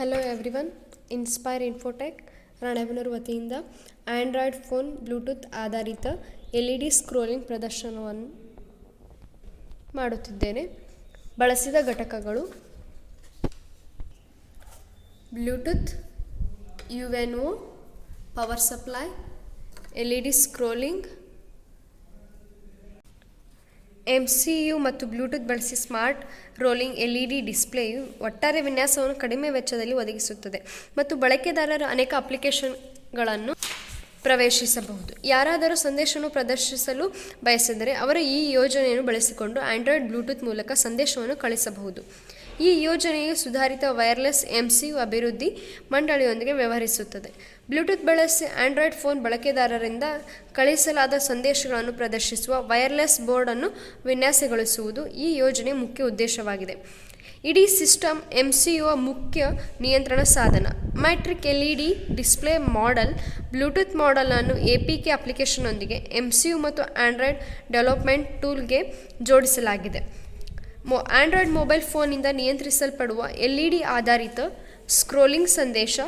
Hello everyone, inspire Infotech Ranebennur ವತಿಯಿಂದ Android phone Bluetooth ಆಧಾರಿತ LED scrolling ಪ್ರದರ್ಶನವನ್ನು ಮಾಡುತ್ತಿದ್ದೇನೆ. ಬಳಸಿದ ಘಟಕಗಳು: Bluetooth, UNO, power supply, LED scrolling, MCU ಮತ್ತು ಬ್ಲೂಟೂತ್ ಬಳಸಿ ಸ್ಮಾರ್ಟ್ ರೋಲಿಂಗ್ LED ಡಿಸ್ಪ್ಲೇಯು ಒಟ್ಟಾರೆ ವಿನ್ಯಾಸವನ್ನು ಕಡಿಮೆ ವೆಚ್ಚದಲ್ಲಿ ಒದಗಿಸುತ್ತದೆ ಮತ್ತು ಬಳಕೆದಾರರ ಅನೇಕ ಅಪ್ಲಿಕೇಶನ್ಗಳನ್ನು ಪ್ರವೇಶಿಸಬಹುದು. ಯಾರಾದರೂ ಸಂದೇಶವನ್ನು ಪ್ರದರ್ಶಿಸಲು ಬಯಸಿದರೆ ಅವರು ಈ ಯೋಜನೆಯನ್ನು ಬಳಸಿಕೊಂಡು ಆಂಡ್ರಾಯ್ಡ್ ಬ್ಲೂಟೂತ್ ಮೂಲಕ ಸಂದೇಶವನ್ನು ಕಳಿಸಬಹುದು. ಈ ಯೋಜನೆಯು ಸುಧಾರಿತ ವೈರ್ಲೆಸ್ MCU ಅಭಿವೃದ್ಧಿ ಮಂಡಳಿಯೊಂದಿಗೆ ವ್ಯವಹರಿಸುತ್ತದೆ. ಬ್ಲೂಟೂತ್ ಬಳಸಿ ಆಂಡ್ರಾಯ್ಡ್ ಫೋನ್ ಬಳಕೆದಾರರಿಂದ ಕಳುಹಿಸಲಾದ ಸಂದೇಶಗಳನ್ನು ಪ್ರದರ್ಶಿಸುವ ವೈರ್ಲೆಸ್ ಬೋರ್ಡ್ ಅನ್ನು ವಿನ್ಯಾಸಗೊಳಿಸುವುದು ಈ ಯೋಜನೆಯ ಮುಖ್ಯ ಉದ್ದೇಶವಾಗಿದೆ. ಇಡೀ ಸಿಸ್ಟಮ್ MCU ಮುಖ್ಯ ನಿಯಂತ್ರಣ ಸಾಧನ. Matrix LED display model Bluetooth model ಅನ್ನು APK ಅಪ್ಲಿಕೇಶನ್ನೊಂದಿಗೆ MCU ಮತ್ತು ಆಂಡ್ರಾಯ್ಡ್ ಡೆವಲಪ್ಮೆಂಟ್ ಟೂಲ್ಗೆ ಜೋಡಿಸಲಾಗಿದೆ. ಆಂಡ್ರಾಯ್ಡ್ ಮೊಬೈಲ್ ಫೋನ್ನಿಂದ ನಿಯಂತ್ರಿಸಲ್ಪಡುವ LED ಆಧಾರಿತ ಸ್ಕ್ರೋಲಿಂಗ್ ಸಂದೇಶ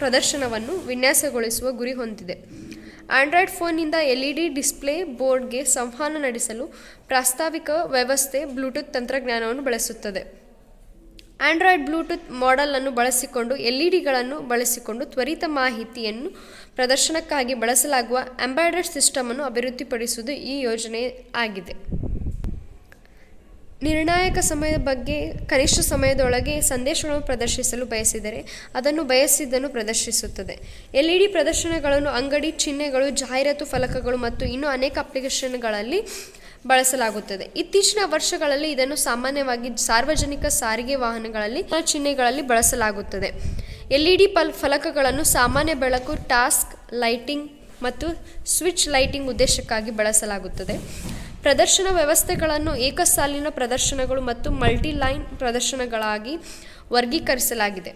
ಪ್ರದರ್ಶನವನ್ನು ವಿನ್ಯಾಸಗೊಳಿಸುವ ಗುರಿ ಹೊಂದಿದೆ. ಆಂಡ್ರಾಯ್ಡ್ ಫೋನ್ನಿಂದ LED ಡಿಸ್ಪ್ಲೇ ಬೋರ್ಡ್ಗೆ ಸಂವಹನ ನಡೆಸಲು ಪ್ರಾಸ್ತಾವಿಕ ವ್ಯವಸ್ಥೆ ಬ್ಲೂಟೂತ್ ತಂತ್ರಜ್ಞಾನವನ್ನು ಬಳಸುತ್ತದೆ. ಆಂಡ್ರಾಯ್ಡ್ ಬ್ಲೂಟೂತ್ ಮಾಡೆಲ್ ಅನ್ನು ಬಳಸಿಕೊಂಡು LEDಗಳನ್ನು ಬಳಸಿಕೊಂಡು ತ್ವರಿತ ಮಾಹಿತಿಯನ್ನು ಪ್ರದರ್ಶನಕ್ಕಾಗಿ ಬಳಸಲಾಗುವ ಎಂಬೆಡೆಡ್ ಸಿಸ್ಟಮ್ ಅನ್ನು ಅಭಿವೃದ್ಧಿಪಡಿಸುವುದು ಈ ಯೋಜನೆ ಆಗಿದೆ. ನಿರ್ಣಾಯಕ ಸಮಯದ ಬಗ್ಗೆ ಕನಿಷ್ಠ ಸಮಯದೊಳಗೆ ಸಂದೇಶವನ್ನು ಪ್ರದರ್ಶಿಸಲು ಬಯಸಿದರೆ ಅದನ್ನು ಬಯಸಿದ್ದನ್ನು ಪ್ರದರ್ಶಿಸುತ್ತದೆ. LED ಪ್ರದರ್ಶನಗಳನ್ನು ಅಂಗಡಿ ಚಿಹ್ನೆಗಳು, ಜಾಹೀರಾತು ಫಲಕಗಳು ಮತ್ತು ಇನ್ನೂ ಅನೇಕ ಅಪ್ಲಿಕೇಶನ್ಗಳಲ್ಲಿ ಬಳಸಲಾಗುತ್ತದೆ. ಇತ್ತೀಚಿನ ವರ್ಷಗಳಲ್ಲಿ ಇದನ್ನು ಸಾಮಾನ್ಯವಾಗಿ ಸಾರ್ವಜನಿಕ ಸಾರಿಗೆ ವಾಹನಗಳಲ್ಲಿ ಚಿಹ್ನೆಗಳಲ್ಲಿ ಬಳಸಲಾಗುತ್ತದೆ. LED ಫಲಕಗಳನ್ನು ಸಾಮಾನ್ಯ ಬೆಳಕು, ಟಾಸ್ಕ್ ಲೈಟಿಂಗ್ ಮತ್ತು ಸ್ವಿಚ್ ಲೈಟಿಂಗ್ ಉದ್ದೇಶಕ್ಕಾಗಿ ಬಳಸಲಾಗುತ್ತದೆ. ಪ್ರದರ್ಶನ ವ್ಯವಸ್ಥೆಗಳನ್ನು ಏಕಸಾಲಿನ ಪ್ರದರ್ಶನಗಳು ಮತ್ತು ಮಲ್ಟಿ-ಲೈನ್ ಪ್ರದರ್ಶನಗಳಾಗಿ ವರ್ಗೀಕರಿಸಲಾಗಿದೆ.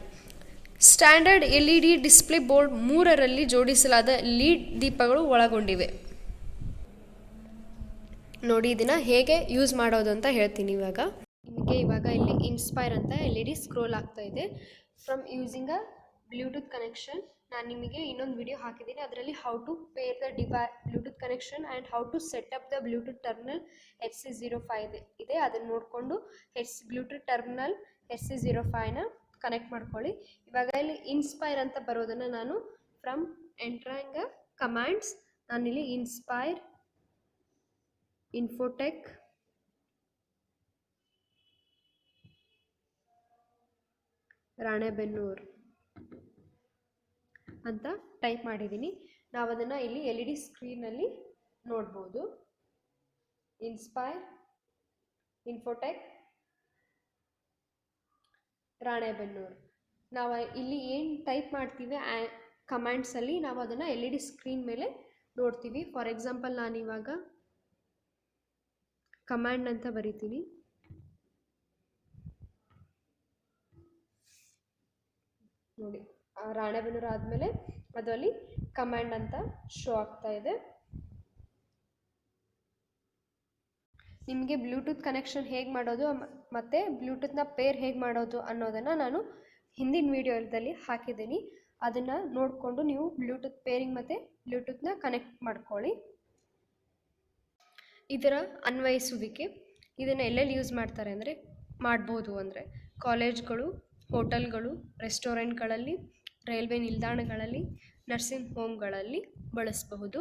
ಸ್ಟ್ಯಾಂಡರ್ಡ್ LED ಡಿಸ್ಪ್ಲೇ ಬೋರ್ಡ್ 3ರಲ್ಲಿ ಜೋಡಿಸಲಾದ ಲೀಡ್ ದೀಪಗಳು ಒಳಗೊಂಡಿವೆ. ನೋಡಿ, ಇದನ್ನು ಹೇಗೆ ಯೂಸ್ ಮಾಡೋದು ಅಂತ ಹೇಳ್ತೀನಿ. ನಿಮಗೆ ಇಲ್ಲಿ ಇನ್ಸ್ಪೈರ್ ಅಂತ LED ಸ್ಕ್ರೋಲ್ ಆಗ್ತಾ ಇದೆ. From using a Bluetooth connection, ನಾನು ನಿಮಗೆ ಇನ್ನೊಂದು ವಿಡಿಯೋ ಹಾಕಿದ್ದೀನಿ. ಅದರಲ್ಲಿ how to pair the Bluetooth connection and how to set up the Bluetooth terminal HC05 ಇದೆ. ಅದನ್ನು ನೋಡಿಕೊಂಡು ಬ್ಲೂಟೂತ್ ಟರ್ಮಿನಲ್ HC05ನ ಕನೆಕ್ಟ್ ಮಾಡ್ಕೊಳ್ಳಿ. ಇವಾಗ ಇಲ್ಲಿ ಇನ್ಸ್ಪೈರ್ ಅಂತ ಬರೋದನ್ನು ನಾನು ಫ್ರಮ್ ಎಂಟ್ರಿಂಗ್ ಕಮಾಂಡ್ಸ್, ನಾನಿಲ್ಲಿ ಇನ್ಸ್ಪೈರ್ ಇನ್ಫೋಟೆಕ್ ರಾಣೆಬೆನ್ನೂರ್ ಅಂತ ಟೈಪ್ ಮಾಡಿದ್ದೀನಿ. ನಾವು ಅದನ್ನು ಇಲ್ಲಿ LED ಸ್ಕ್ರೀನಲ್ಲಿ ನೋಡ್ಬೋದು. Inspire Infotech Ranebennur. ನಾವು ಇಲ್ಲಿ ಏನು ಟೈಪ್ ಮಾಡ್ತೀವಿ ಕಮಾಂಡ್ಸಲ್ಲಿ, ನಾವು ಅದನ್ನು LED ಸ್ಕ್ರೀನ್ ಮೇಲೆ ನೋಡ್ತೀವಿ. ಫಾರ್ ಎಕ್ಸಾಂಪಲ್, ನಾನಿವಾಗ ಕಮಾಂಡ್ ಅಂತ ಬರಿತೀನಿ. ನೋಡಿ, ರಾಣೆಬೆನ್ನೂರು ಆದಮೇಲೆ ಅದರಲ್ಲಿ ಕಮಾಂಡ್ ಅಂತ ಶೋ ಆಗ್ತಾ ಇದೆ. ನಿಮಗೆ ಬ್ಲೂಟೂತ್ ಕನೆಕ್ಷನ್ ಹೇಗೆ ಮಾಡೋದು ಮತ್ತು ಬ್ಲೂಟೂತ್ನ ಪೇರ್ ಹೇಗೆ ಮಾಡೋದು ಅನ್ನೋದನ್ನು ನಾನು ಹಿಂದಿನ ವಿಡಿಯೋದಲ್ಲಿ ಹಾಕಿದ್ದೀನಿ. ಅದನ್ನು ನೋಡಿಕೊಂಡು ನೀವು ಬ್ಲೂಟೂತ್ ಪೇರಿಂಗ್ ಮತ್ತು ಬ್ಲೂಟೂತ್ನ ಕನೆಕ್ಟ್ ಮಾಡ್ಕೊಳ್ಳಿ. ಇದರ ಅನ್ವಯಿಸುವಿಕೆ, ಇದನ್ನು ಎಲ್ಲೆಲ್ಲಿ ಯೂಸ್ ಮಾಡ್ಬೋದು ಅಂದರೆ ಕಾಲೇಜ್ಗಳು, ಹೋಟೆಲ್ಗಳು, ರೆಸ್ಟೋರೆಂಟ್ಗಳಲ್ಲಿ, ರೈಲ್ವೆ ನಿಲ್ದಾಣಗಳಲ್ಲಿ, ನರ್ಸಿಂಗ್ ಹೋಮ್ಗಳಲ್ಲಿ ಬಳಸಬಹುದು.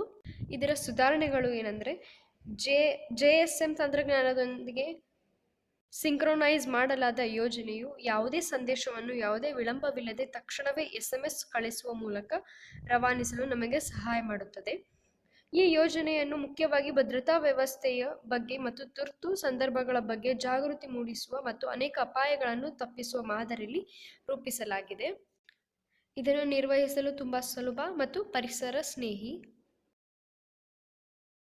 ಇದರ ಸುಧಾರಣೆಗಳು ಏನಂದರೆ, JSM ತಂತ್ರಜ್ಞಾನದೊಂದಿಗೆ ಸಿಂಕ್ರೊನೈಸ್ ಮಾಡಲಾದ ಯೋಜನೆಯು ಯಾವುದೇ ಸಂದೇಶವನ್ನು ಯಾವುದೇ ವಿಳಂಬವಿಲ್ಲದೆ ತಕ್ಷಣವೇ SMS ಕಳಿಸುವ ಮೂಲಕ ರವಾನಿಸಲು ನಮಗೆ ಸಹಾಯ ಮಾಡುತ್ತದೆ. ಈ ಯೋಜನೆಯನ್ನು ಮುಖ್ಯವಾಗಿ ಭದ್ರತಾ ವ್ಯವಸ್ಥೆಯ ಬಗ್ಗೆ ಮತ್ತು ತುರ್ತು ಸಂದರ್ಭಗಳ ಬಗ್ಗೆ ಜಾಗೃತಿ ಮೂಡಿಸುವ ಮತ್ತು ಅನೇಕ ಅಪಾಯಗಳನ್ನು ತಪ್ಪಿಸುವ ಮಾದರಿಯಲ್ಲಿ ರೂಪಿಸಲಾಗಿದೆ. ಇದನ್ನು ನಿರ್ವಹಿಸಲು ತುಂಬ ಸುಲಭ ಮತ್ತು ಪರಿಸರ ಸ್ನೇಹಿ